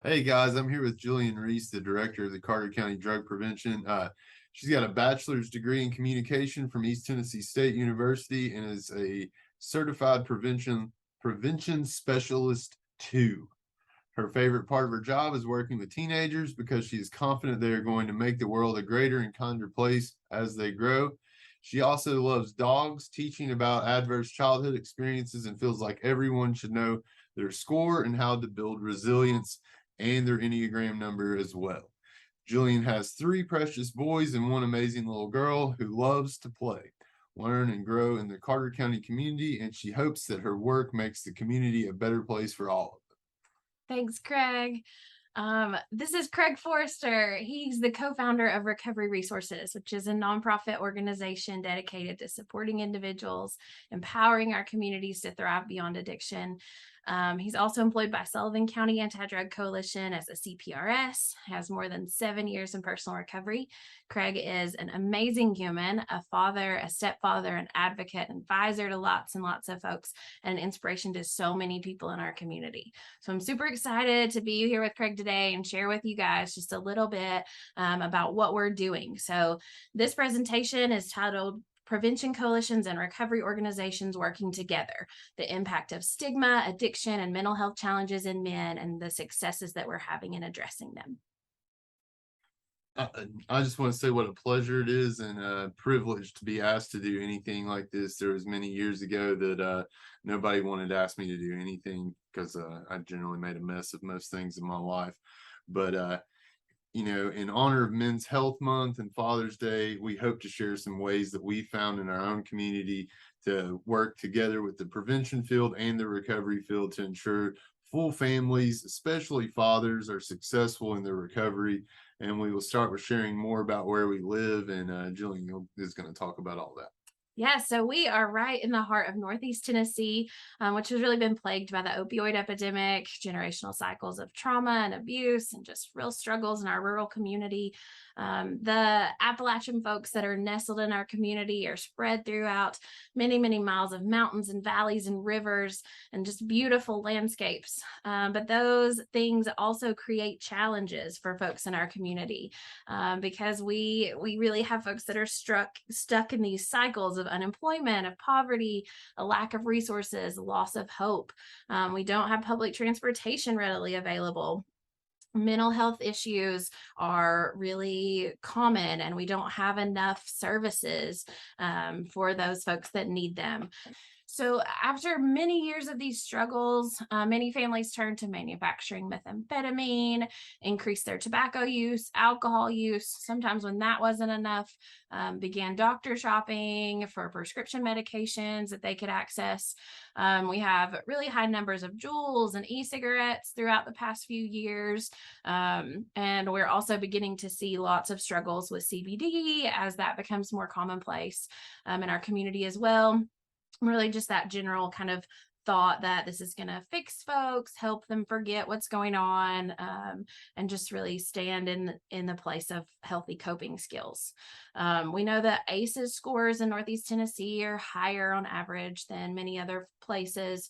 Hey guys, I'm here with Jilian Reece, the director of the Carter County Drug Prevention. She's got a bachelor's degree in communication from East Tennessee State University and is a certified prevention specialist too. Her favorite part of her job is working with teenagers because she is confident they are going to make the world a greater and kinder place as they grow. She also loves dogs, teaching about adverse childhood experiences, and feels like everyone should know their score and how to build resilience and their Enneagram number as well. Jillian has three precious boys and one amazing little girl who loves to play, learn, and grow in the Carter County community, and she hopes that her work makes the community a better place for all of them. Thanks, Craig. This is Craig Forrester. He's the co-founder of Recovery Resources, which is a nonprofit organization dedicated to supporting individuals, empowering our communities to thrive beyond addiction. He's also employed by Sullivan County Anti-Drug Coalition as a CPRS, has more than 7 years in personal recovery. Craig is an amazing human, a father, a stepfather, an advocate, an advisor to lots and lots of folks, and an inspiration to so many people in our community. So I'm super excited to be here with Craig today and share with you guys just a little bit about what we're doing. So this presentation is titled Prevention Coalitions and Recovery Organizations Working Together, the impact of stigma, addiction, and mental health challenges in men, and the successes that we're having in addressing them. Uh, I just want to say what a pleasure it is and a privilege to be asked to do anything like this. There was many years ago that nobody wanted to ask me to do anything because I generally made a mess of most things in my life. But in honor of Men's Health Month and Father's Day, we hope to share some ways that we found in our own community to work together with the prevention field and the recovery field to ensure full families, especially fathers, are successful in their recovery. And we will start with sharing more about where we live, and Jillian is going to talk about all that. Yeah, so we are right in the heart of Northeast Tennessee, which has really been plagued by the opioid epidemic, generational cycles of trauma and abuse, and just real struggles in our rural community. The Appalachian folks that are nestled in our community are spread throughout many, many miles of mountains and valleys and rivers and just beautiful landscapes. But those things also create challenges for folks in our community because we really have folks that are stuck in these cycles of unemployment, of poverty, a lack of resources, loss of hope. We don't have public transportation readily available. Mental health issues are really common, and we don't have enough services for those folks that need them. So, after many years of these struggles, many families turned to manufacturing methamphetamine, increased their tobacco use, alcohol use. Sometimes, when that wasn't enough, began doctor shopping for prescription medications that they could access. We have really high numbers of Juuls and e-cigarettes throughout the past few years. And we're also beginning to see lots of struggles with CBD as that becomes more commonplace in our community as well. Really just that general kind of thought that this is going to fix folks, help them forget what's going on, and just really stand in the place of healthy coping skills. We know that ACEs scores in Northeast Tennessee are higher on average than many other places.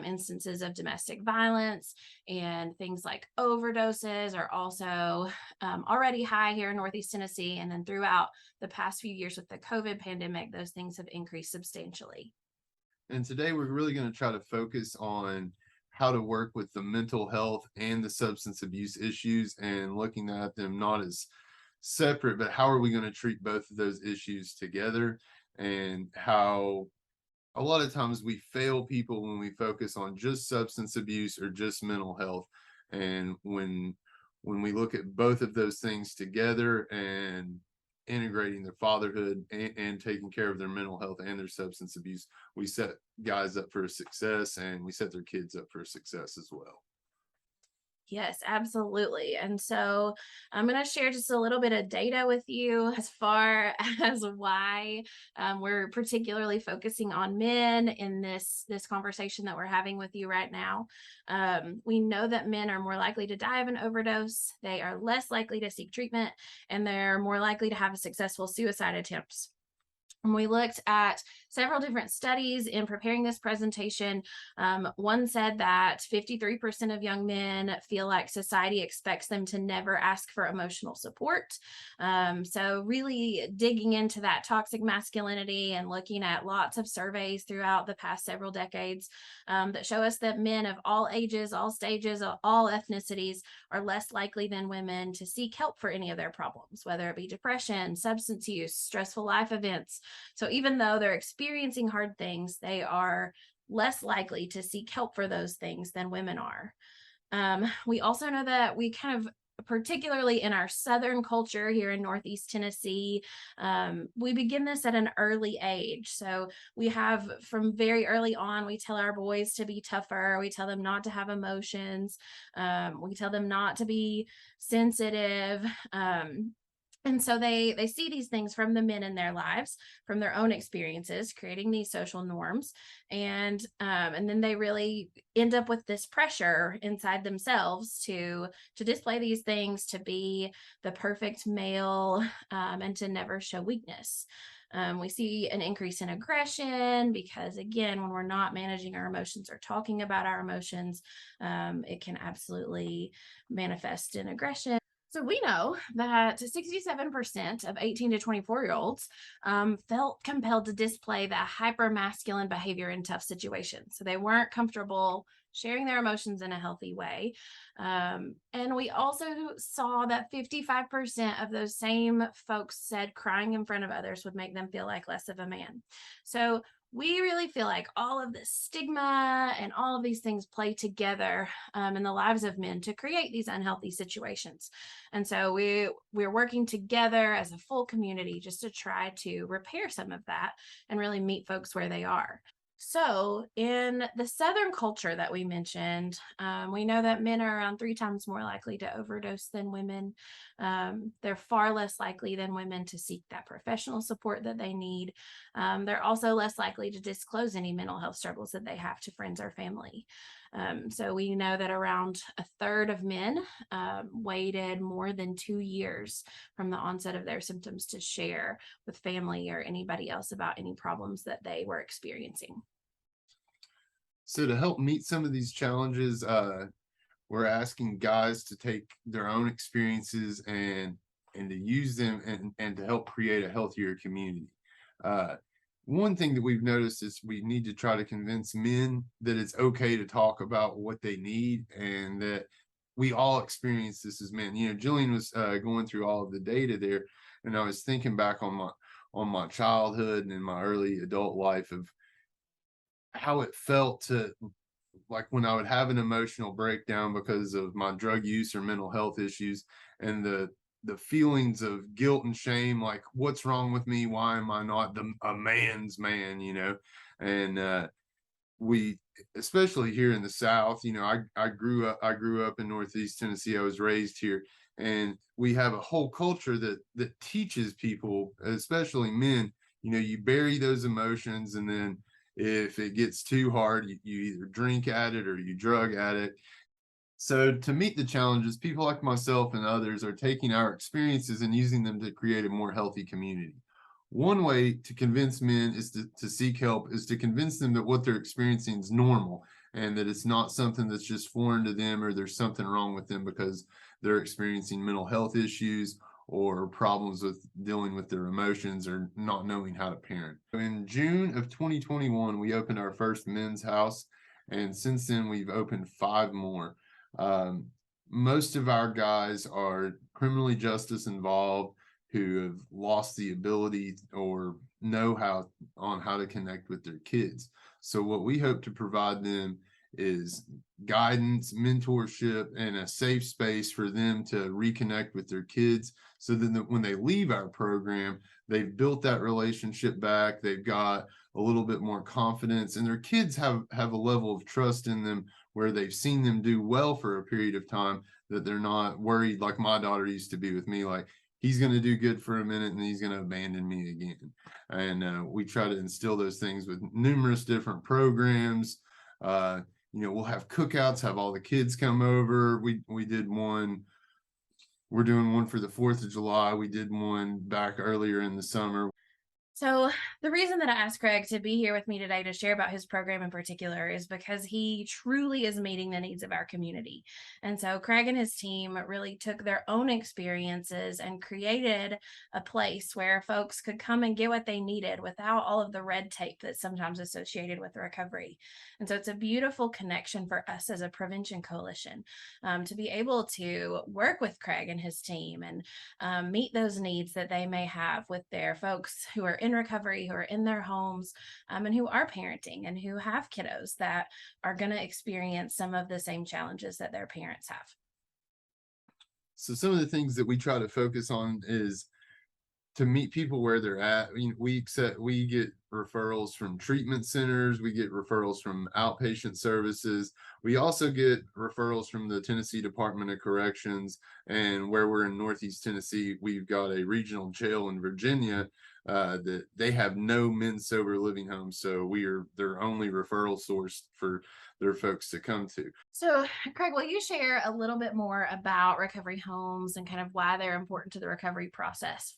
Instances of domestic violence and things like overdoses are also already high here in Northeast Tennessee. And then throughout the past few years with the COVID pandemic, those things have increased substantially. And today we're really going to try to focus on how to work with the mental health and the substance abuse issues and looking at them not as separate, but how are we going to treat both of those issues together, and how a lot of times we fail people when we focus on just substance abuse or just mental health. And when we look at both of those things together and integrating their fatherhood and taking care of their mental health and their substance abuse, we set guys up for success and we set their kids up for success as well. Yes, absolutely. And so I'm going to share just a little bit of data with you as far as why we're particularly focusing on men in this conversation that we're having with you right now. We know that men are more likely to die of an overdose. They are less likely to seek treatment, and they're more likely to have successful suicide attempts. And we looked at several different studies in preparing this presentation. One said that 53% of young men feel like society expects them to never ask for emotional support. So really digging into that toxic masculinity and looking at lots of surveys throughout the past several decades that show us that men of all ages, all stages, all ethnicities are less likely than women to seek help for any of their problems, whether it be depression, substance use, stressful life events. So even though they're experiencing hard things, they are less likely to seek help for those things than women are. We also know that we kind of, particularly in our Southern culture here in Northeast Tennessee, we begin this at an early age. So we have from very early on, we tell our boys to be tougher. We tell them not to have emotions. We tell them not to be sensitive. And so they see these things from the men in their lives, from their own experiences, creating these social norms, and then they really end up with this pressure inside themselves to display these things, to be the perfect male, and to never show weakness. We see an increase in aggression because, again, when we're not managing our emotions or talking about our emotions, it can absolutely manifest in aggression. So we know that 67% of 18 to 24-year-olds felt compelled to display that hyper-masculine behavior in tough situations. So they weren't comfortable sharing their emotions in a healthy way. And we also saw that 55% of those same folks said crying in front of others would make them feel like less of a man. So we really feel like all of this stigma and all of these things play together in the lives of men to create these unhealthy situations. And so we're working together as a full community just to try to repair some of that and really meet folks where they are. So, in the Southern culture that we mentioned, we know that men are around 3 times more likely to overdose than women. They're far less likely than women to seek that professional support that they need. They're also less likely to disclose any mental health struggles that they have to friends or family. So, we know that around a third of men waited more than 2 years from the onset of their symptoms to share with family or anybody else about any problems that they were experiencing. So to help meet some of these challenges, we're asking guys to take their own experiences and to use them and to help create a healthier community. Uh, One thing that we've noticed is we need to try to convince men that it's okay to talk about what they need and that we all experience this as men. You know, Jillian was going through all of the data there, and I was thinking back on my childhood and in my early adult life of how it felt to, like, when I would have an emotional breakdown because of my drug use or mental health issues, and the feelings of guilt and shame, like what's wrong with me? Why am I not a man's man? You know, and we, especially here in the South, you know, I grew up in Northeast Tennessee. I was raised here, and we have a whole culture that teaches people, especially men, you know, you bury those emotions, and then if it gets too hard, you either drink at it or you drug at it. So to meet the challenges, people like myself and others are taking our experiences and using them to create a more healthy community. One way to convince men is to seek help, is to convince them that what they're experiencing is normal and that it's not something that's just foreign to them or there's something wrong with them because they're experiencing mental health issues or problems with dealing with their emotions or not knowing how to parent. In June of 2021, we opened our first men's house, and since then we've opened 5 more. um, Most of our guys are criminally justice involved who have lost the ability or know how to connect with their kids. So what we hope to provide them is guidance, mentorship, and a safe space for them to reconnect with their kids so that when they leave our program, they've built that relationship back. They've got a little bit more confidence, and their kids have a level of trust in them where they've seen them do well for a period of time, that they're not worried like my daughter used to be with me, like he's going to do good for a minute and he's going to abandon me again. And we try to instill those things with numerous different programs. You know, we'll have cookouts, have all the kids come over. We did one. We're doing one for the 4th of July. We did one back earlier in the summer. So, the reason that I asked Craig to be here with me today to share about his program in particular is because he truly is meeting the needs of our community. And so, Craig and his team really took their own experiences and created a place where folks could come and get what they needed without all of the red tape that's sometimes associated with recovery. And so, it's a beautiful connection for us as a prevention coalition to be able to work with Craig and his team and meet those needs that they may have with their folks who are in recovery, who are in their homes, and who are parenting and who have kiddos that are going to experience some of the same challenges that their parents have. So some of the things that we try to focus on is to meet people where they're at. We get referrals from treatment centers, we get referrals from outpatient services. We also get referrals from the Tennessee Department of Corrections, and where we're in Northeast Tennessee, we've got a regional jail in Virginia that they have no men's sober living homes, so we are their only referral source for their folks to come to. So, Craig, will you share a little bit more about recovery homes and kind of why they're important to the recovery process?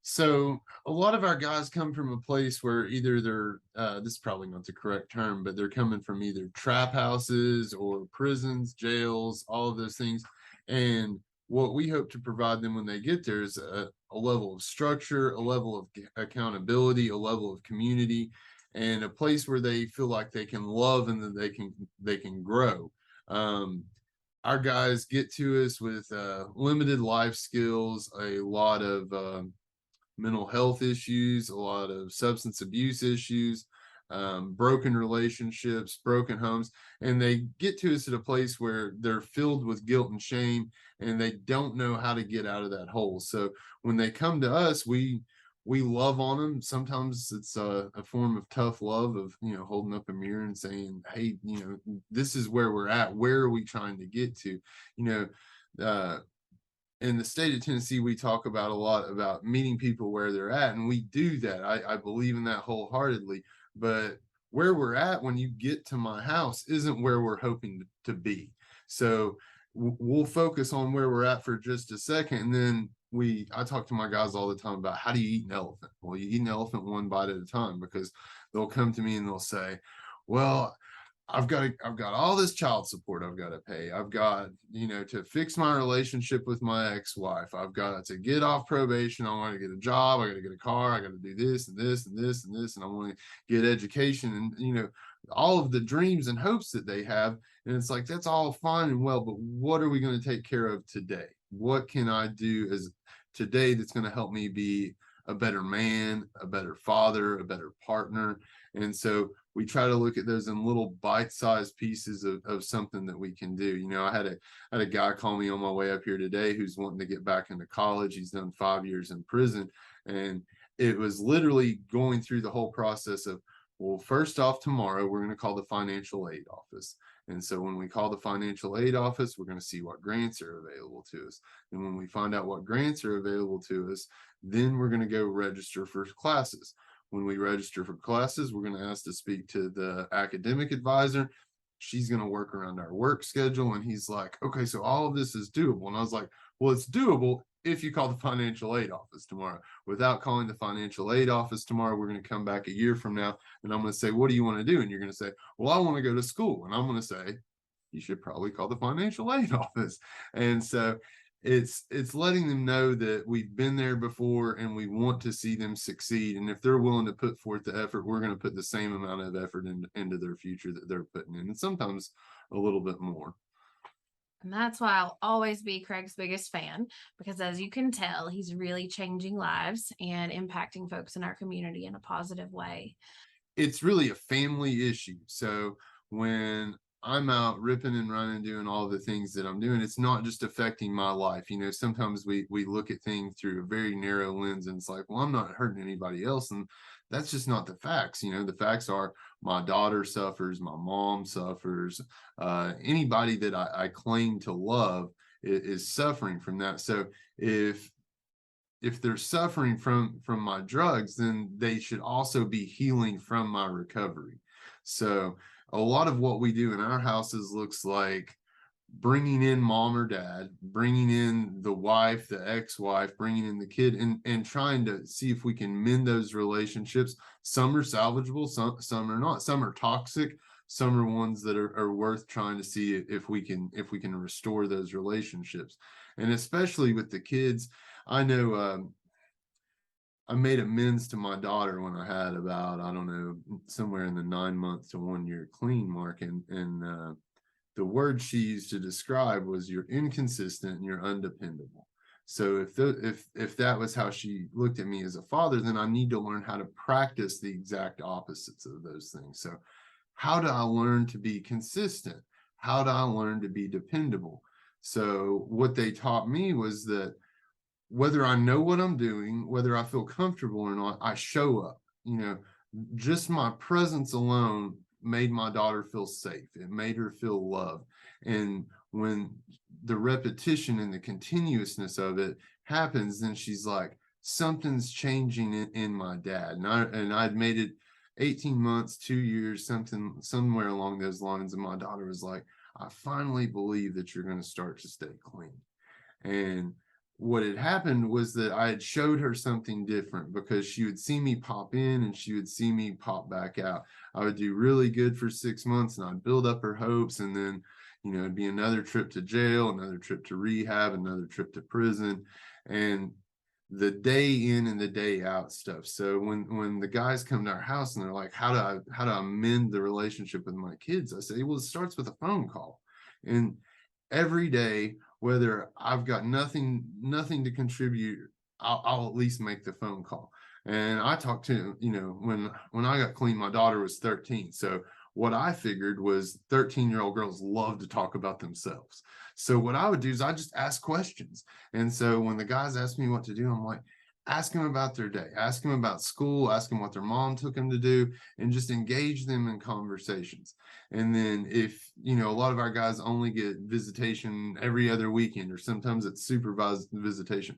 So a lot of our guys come from a place where either they're this is probably not the correct term, but they're coming from either trap houses or prisons, jails, all of those things. And what we hope to provide them when they get there is a level of structure, a level of accountability, a level of community, and a place where they feel like they can love and that they can grow. Um, our guys get to us with limited life skills, a lot of mental health issues, a lot of substance abuse issues, broken relationships, broken homes, and they get to us at a place where they're filled with guilt and shame, and they don't know how to get out of that hole. So when they come to us, we love on them. Sometimes it's a form of tough love of holding up a mirror and saying, "Hey, this is where we're at. Where are we trying to get to?" You know, uh, in the state of Tennessee, we talk about a lot about meeting people where they're at, and we do that. I believe in that wholeheartedly. But where we're at when you get to my house isn't where we're hoping to be. So we'll focus on where we're at for just a second, and then I talk to my guys all the time about how do you eat an elephant? Well, you eat an elephant one bite at a time, because they'll come to me and they'll say, well, I've got all this child support I've got to pay. I've got, to fix my relationship with my ex-wife. I've got to get off probation. I want to get a job. I got to get a car. I got to do this and this and this and this. And I want to get education and, all of the dreams and hopes that they have. And it's like, that's all fine and well, but what are we going to take care of today? What can I do as today that's going to help me be a better man, a better father, a better partner? And so we try to look at those in little bite-sized pieces of something that we can do. I had a guy call me on my way up here today who's wanting to get back into college. He's done 5 years in prison, and it was literally going through the whole process of, well, first off, tomorrow we're going to call the financial aid office. And so when we call the financial aid office, we're going to see what grants are available to us. And when we find out what grants are available to us, then we're going to go register for classes. When we register for classes, we're going to ask to speak to the academic advisor. She's going to work around our work schedule. And he's like, okay, so all of this is doable. And I was like, well, it's doable if you call the financial aid office tomorrow. Without calling the financial aid office tomorrow, we're going to come back a year from now and I'm going to say, what do you want to do? And you're going to say, well, I want to go to school. And I'm going to say, you should probably call the financial aid office. And so it's letting them know that we've been there before and we want to see them succeed. And if they're willing to put forth the effort, we're going to put the same amount of effort into their future that they're putting in, and sometimes a little bit more. And that's why I'll always be Craig's biggest fan, because as you can tell, he's really changing lives and impacting folks in our community in a positive way. It's really a family issue. So when I'm out ripping and running, doing all the things that I'm doing, it's not just affecting my life. Sometimes we look at things through a very narrow lens and it's like, well, I'm not hurting anybody else. And that's just not the facts. The facts are my daughter suffers, my mom suffers, anybody that I claim to love is suffering from that. So if they're suffering from my drugs, then they should also be healing from my recovery. So a lot of what we do in our houses looks like bringing in mom or dad, bringing in the wife, the ex-wife, bringing in the kid, and trying to see if we can mend those relationships. Some are salvageable, some are not. Some are toxic, some are ones that are worth trying to see if we can restore those relationships. And especially with the kids, I know I made amends to my daughter when I had about, I don't know, somewhere in the 9 months to 1 year clean mark, and the word she used to describe was, you're inconsistent and you're undependable. So if that was how she looked at me as a father, then I need to learn how to practice the exact opposites of those things. So how do I learn to be consistent? How do I learn to be dependable? So what they taught me was that whether I know what I'm doing, whether I feel comfortable or not, I show up. You know, just my presence alone made my daughter feel safe. It made her feel loved. And when the repetition and the continuousness of it happens, then she's like, something's changing in my dad. And I'd made it 18 months, 2 years, something somewhere along those lines. And my daughter was like, I finally believe that you're going to start to stay clean. And what had happened was that I had showed her something different, because she would see me pop in and she would see me pop back out. I would do really good for 6 months and I'd build up her hopes. And then, it'd be another trip to jail, another trip to rehab, another trip to prison, and the day in and the day out stuff. So when the guys come to our house and they're like, how do I mend the relationship with my kids? I say, well, it starts with a phone call. And every day, whether I've got nothing to contribute, I'll at least make the phone call. And I talked to, when I got clean, my daughter was 13. So what I figured was 13-year-old girls love to talk about themselves. So what I would do is I just ask questions. And so when the guys ask me what to do, I'm like, ask them about their day, ask them about school, ask them what their mom took them to do, and just engage them in conversations. And then if, a lot of our guys only get visitation every other weekend, or sometimes it's supervised visitation,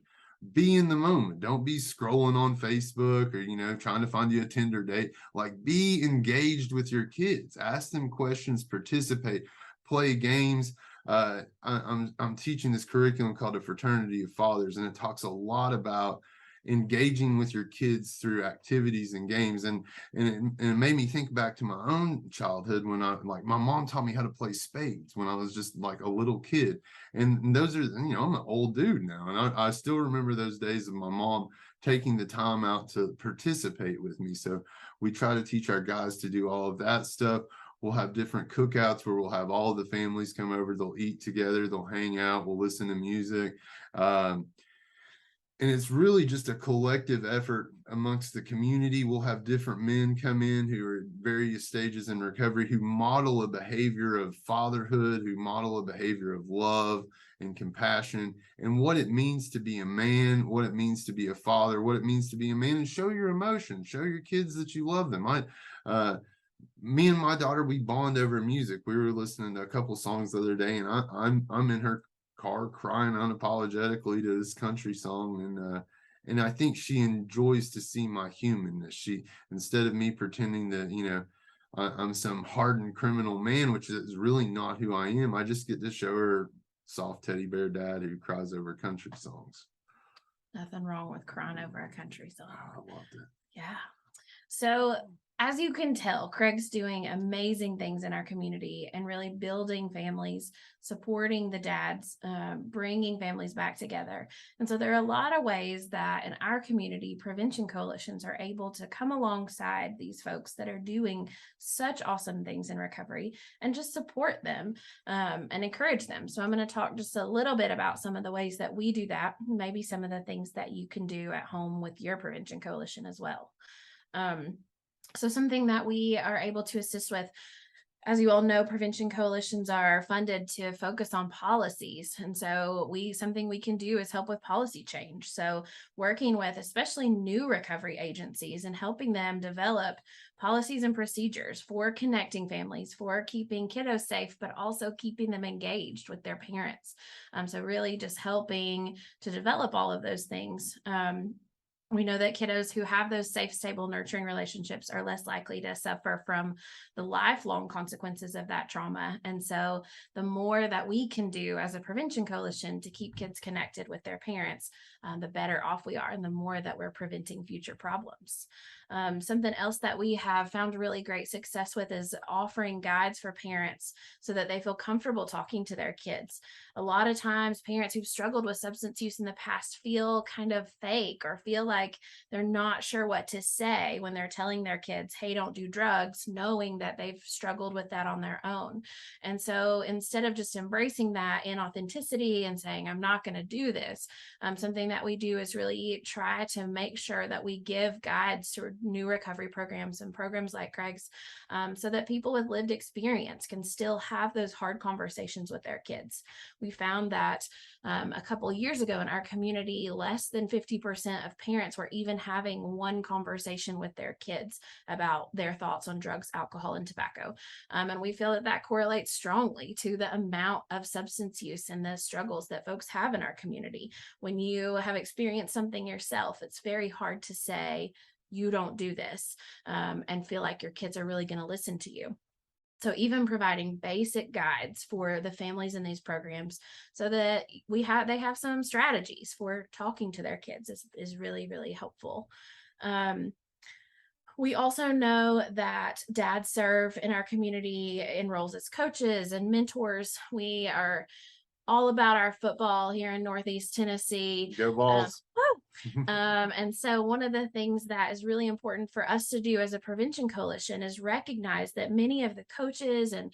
be in the moment. Don't be scrolling on Facebook or, trying to find you a Tinder date. Like, be engaged with your kids, ask them questions, participate, play games. I'm teaching this curriculum called a Fraternity of Fathers, and it talks a lot about engaging with your kids through activities and games. And it made me think back to my own childhood, when my mom taught me how to play spades when I was just like a little kid. And those are, I'm an old dude now, and I still remember those days of my mom taking the time out to participate with me. So we try to teach our guys to do all of that stuff. We'll have different cookouts where we'll have all the families come over. They'll eat together, they'll hang out, we'll listen to music. And it's really just a collective effort amongst the community. We'll have different men come in who are at various stages in recovery, who model a behavior of fatherhood, who model a behavior of love and compassion, and what it means to be a man, what it means to be a father, what it means to be a man, and show your emotions, show your kids that you love them. Me and my daughter, we bond over music. We were listening to a couple songs the other day, and I'm in her car crying unapologetically to this country song, and I think she enjoys to see my humanness. She, instead of me pretending that I'm some hardened criminal man, which is really not who I am, I just get to show her soft teddy bear dad who cries over country songs. Nothing wrong with crying over a country song. I loved it. Yeah. So as you can tell, Craig's doing amazing things in our community and really building families, supporting the dads, bringing families back together. And so there are a lot of ways that in our community, prevention coalitions are able to come alongside these folks that are doing such awesome things in recovery and just support them and encourage them. So I'm going to talk just a little bit about some of the ways that we do that, maybe some of the things that you can do at home with your prevention coalition as well. So something that we are able to assist with, as you all know, prevention coalitions are funded to focus on policies. And so something we can do is help with policy change. So working with especially new recovery agencies and helping them develop policies and procedures for connecting families, for keeping kiddos safe, but also keeping them engaged with their parents. So really just helping to develop all of those things. We know that kiddos who have those safe, stable, nurturing relationships are less likely to suffer from the lifelong consequences of that trauma. And so, the more that we can do as a prevention coalition to keep kids connected with their parents, the better off we are, and the more that we're preventing future problems. Something else that we have found really great success with is offering guides for parents so that they feel comfortable talking to their kids. A lot of times, parents who've struggled with substance use in the past feel kind of fake or feel like they're not sure what to say when they're telling their kids, hey, don't do drugs, knowing that they've struggled with that on their own. And so instead of just embracing that in authenticity and saying, I'm not going to do this, something that we do is really try to make sure that we give guides to new recovery programs and programs like Craig's, so that people with lived experience can still have those hard conversations with their kids. We found that a couple of years ago in our community, less than 50% of parents were even having one conversation with their kids about their thoughts on drugs, alcohol, and tobacco. And we feel that that correlates strongly to the amount of substance use and the struggles that folks have in our community. When you have experienced something yourself, it's very hard to say, you don't do this, and feel like your kids are really going to listen to you. So even providing basic guides for the families in these programs so that they have some strategies for talking to their kids is really, really helpful. Um, we also know that dads serve in our community in roles as coaches and mentors. We are all about our football here in Northeast Tennessee. Go balls. Woo! And so, one of the things that is really important for us to do as a prevention coalition is recognize that many of the coaches and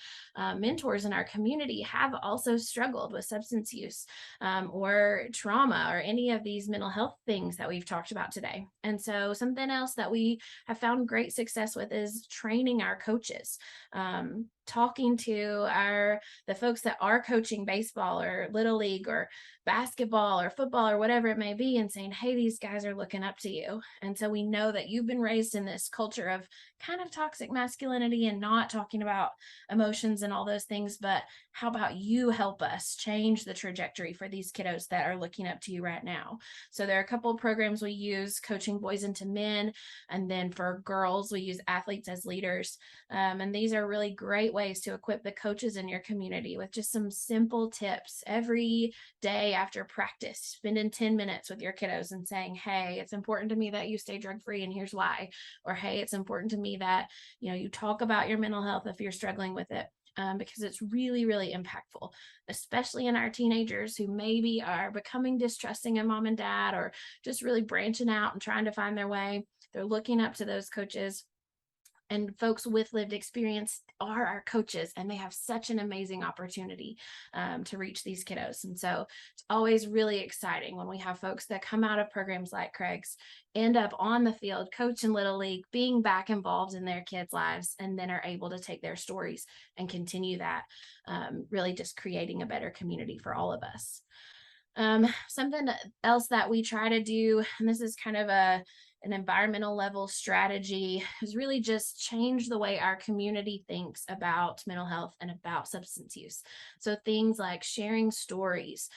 mentors in our community have also struggled with substance use, or trauma, or any of these mental health things that we've talked about today. And so, something else that we have found great success with is training our coaches. Talking to the folks that are coaching baseball or little league or basketball or football or whatever it may be, and saying, hey, these guys are looking up to you. And so we know that you've been raised in this culture of kind of toxic masculinity and not talking about emotions and all those things, but how about you help us change the trajectory for these kiddos that are looking up to you right now? So there are a couple of programs we use, Coaching Boys into Men, and then for girls we use Athletes as Leaders. And these are really great ways to equip the coaches in your community with just some simple tips every day after practice, spending 10 minutes with your kiddos and saying, hey, it's important to me that you stay drug free and here's why. Or, hey, it's important to me that, you talk about your mental health if you're struggling with it. Because it's really, really impactful, especially in our teenagers who maybe are becoming distrusting of mom and dad or just really branching out and trying to find their way. They're looking up to those coaches. And folks with lived experience are our coaches, and they have such an amazing opportunity to reach these kiddos. And so it's always really exciting when we have folks that come out of programs like Craig's, end up on the field, coaching Little League, being back involved in their kids' lives, and then are able to take their stories and continue that, really just creating a better community for all of us. Something else that we try to do, and this is kind of an environmental level strategy, is really just change the way our community thinks about mental health and about substance use. So things like sharing stories,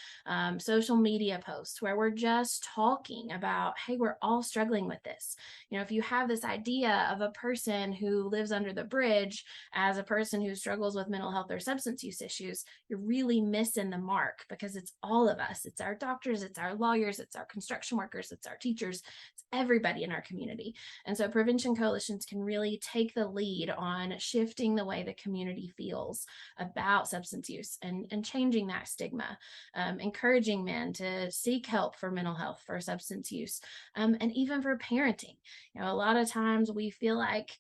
social media posts where we're just talking about, hey, we're all struggling with this. If you have this idea of a person who lives under the bridge as a person who struggles with mental health or substance use issues, you're really missing the mark, because it's all of us. It's our doctors, it's our lawyers, it's our construction workers, it's our teachers, it's everybody in our community. And so prevention coalitions can really take the lead on shifting the way the community feels about substance use and changing that stigma, encouraging men to seek help for mental health, for substance use, and even for parenting. A lot of times we feel like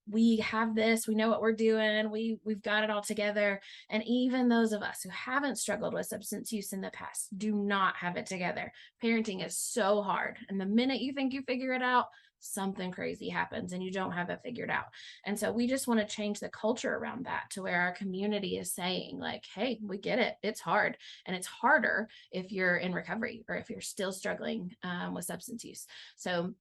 we have this, we know what we're doing, we've got it all together. And even those of us who haven't struggled with substance use in the past do not have it together. Parenting is so hard. And the minute you think you figure it out, something crazy happens and you don't have it figured out. And so we just want to change the culture around that to where our community is saying, like, hey, we get it. It's hard. And it's harder if you're in recovery or if you're still struggling with substance use. So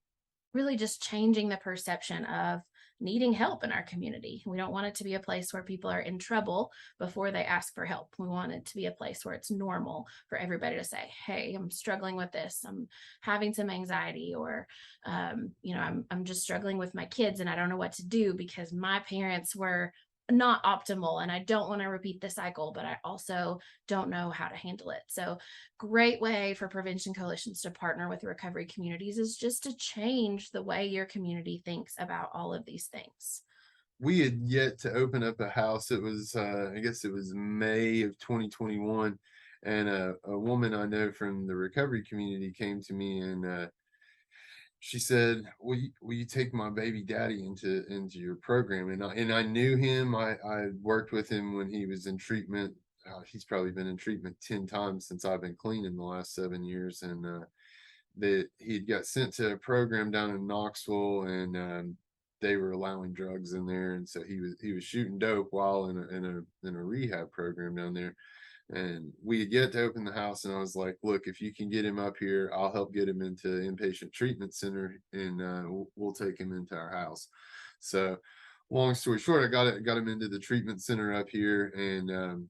really just changing the perception of needing help in our community. We don't want it to be a place where people are in trouble before they ask for help. We want it to be a place where it's normal for everybody to say, "Hey, I'm struggling with this. I'm having some anxiety," or I'm just struggling with my kids and I don't know what to do because my parents were not optimal and I don't want to repeat the cycle, but I also don't know how to handle it. So, great way for prevention coalitions to partner with recovery communities is just to change the way your community thinks about all of these things. We had yet to open up a house. It was, I guess it was May of 2021. And a woman I know from the recovery community came to me and she said, will you take my baby daddy into your program? And I knew him. I worked with him when he was in treatment. He's probably been in treatment 10 times since I've been clean in the last 7 years. And that he got sent to a program down in Knoxville, and they were allowing drugs in there, and so he was shooting dope while in a rehab program down there. And we had yet to open the house, and I was like, "Look, if you can get him up here, I'll help get him into inpatient treatment center, and we'll take him into our house." So, long story short, I got him into the treatment center up here, and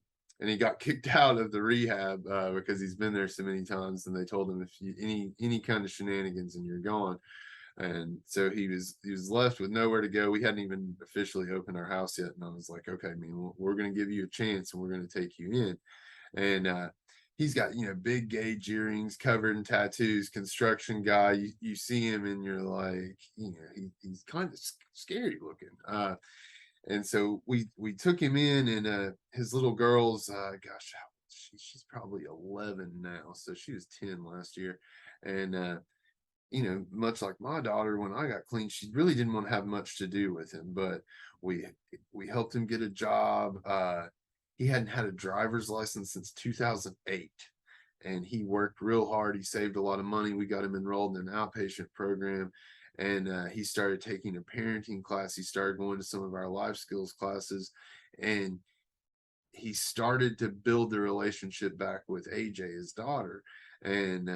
he got kicked out of the rehab because he's been there so many times, and they told him, if you any kind of shenanigans and you're gone. And so he was left with nowhere to go. We hadn't even officially opened our house yet, and I was like, "Okay, man, we're going to give you a chance, and we're going to take you in." And he's got, big gauge earrings, covered in tattoos, construction guy. You see him and you're like, he's kind of scary looking. And so we took him in, and his little girl's, gosh, she's probably 11 now, so she was 10 last year. And much like my daughter, when I got clean, she really didn't want to have much to do with him, but we we helped him get a job. He hadn't had a driver's license since 2008, and he worked real hard. He saved a lot of money. We got him enrolled in an outpatient program, and he started taking a parenting class. He started going to some of our life skills classes, and he started to build the relationship back with AJ, his daughter. And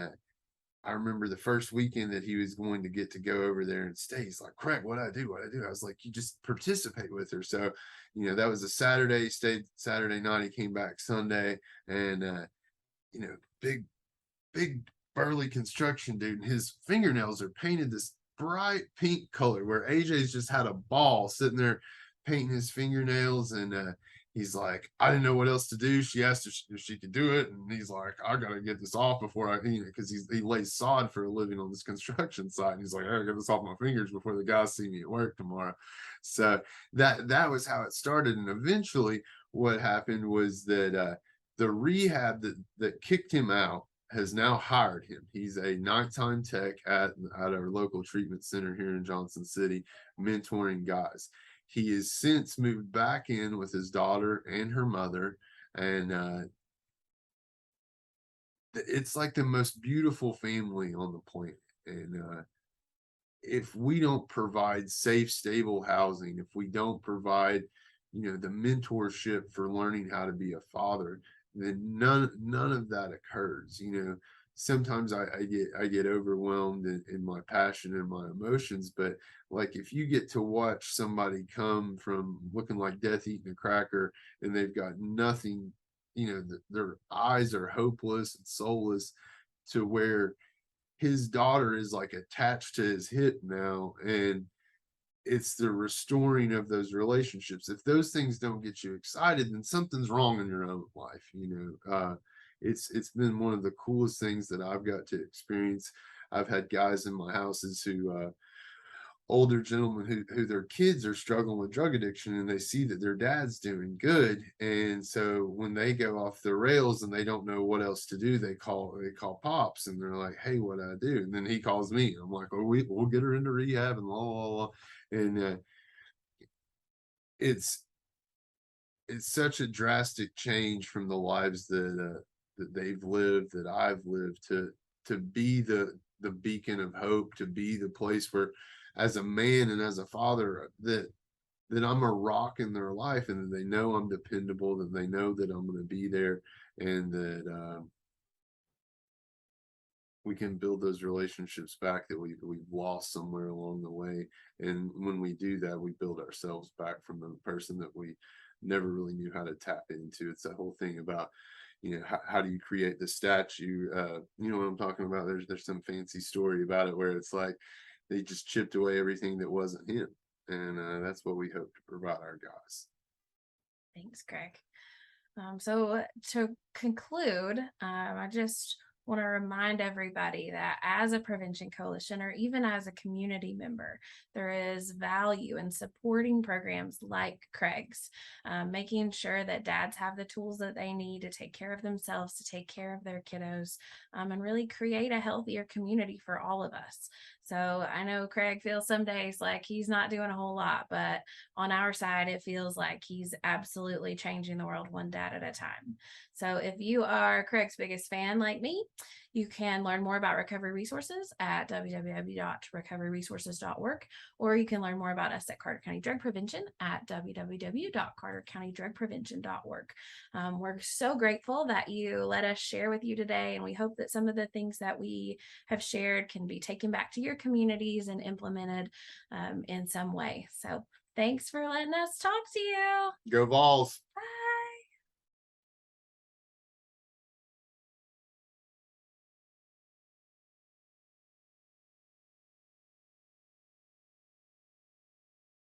I remember the first weekend that he was going to get to go over there and stay. He's like, "Craig, what I do? What I do?" I was like, "You just participate with her." So, that was a Saturday. He stayed Saturday night. He came back Sunday, and big, big, burly construction dude. And his fingernails are painted this bright pink color, where AJ's just had a ball sitting there painting his fingernails. And he's like, "I didn't know what else to do." She asked if she could do it, and he's like, "I gotta get this off before I," because he lays sod for a living on this construction site, and he's like, "I gotta get this off my fingers before the guys see me at work tomorrow." So that was how it started, and eventually, what happened was that the rehab that kicked him out has now hired him. He's a nighttime tech at our local treatment center here in Johnson City, mentoring guys. He has since moved back in with his daughter and her mother, and it's like the most beautiful family on the planet. And if we don't provide safe, stable housing, if we don't provide, the mentorship for learning how to be a father, then none of that occurs. Sometimes I get overwhelmed in my passion and my emotions, but like, if you get to watch somebody come from looking like death eating a cracker, and they've got nothing, their eyes are hopeless and soulless, to where his daughter is like attached to his hip now, and it's the restoring of those relationships. If those things don't get you excited, then something's wrong in your own life. It's been one of the coolest things that I've got to experience. I've had guys in my houses who older gentlemen who their kids are struggling with drug addiction, and they see that their dad's doing good, and so when they go off the rails and they don't know what else to do, they call pops, and they're like, "Hey, what do I do?" And then he calls me. I'm like, "Oh, we'll get her into rehab," and la la la. And it's such a drastic change from the lives that they've lived, that I've lived, to be the beacon of hope, to be the place where, as a man and as a father, that I'm a rock in their life, and that they know I'm dependable, that they know that I'm going to be there, and that we can build those relationships back that we've lost somewhere along the way. And when we do that, we build ourselves back from the person that we never really knew how to tap into. It's that whole thing about, how do you create the statue? You know what I'm talking about? There's some fancy story about it where it's like they just chipped away everything that wasn't him. And that's what we hope to provide our guys. Thanks, Greg. So to conclude, I just want to remind everybody that as a prevention coalition or even as a community member, there is value in supporting programs like Craig's, making sure that dads have the tools that they need to take care of themselves, to take care of their kiddos, and really create a healthier community for all of us. So I know Craig feels some days like he's not doing a whole lot, but on our side, it feels like he's absolutely changing the world one dad at a time. So if you are Craig's biggest fan like me, you can learn more about recovery resources at www.recoveryresources.org, or you can learn more about us at Carter County Drug Prevention at www.cartercountydrugprevention.org. We're so grateful that you let us share with you today, and we hope that some of the things that we have shared can be taken back to your communities and implemented in some way. So thanks for letting us talk to you. Go Vols. Bye.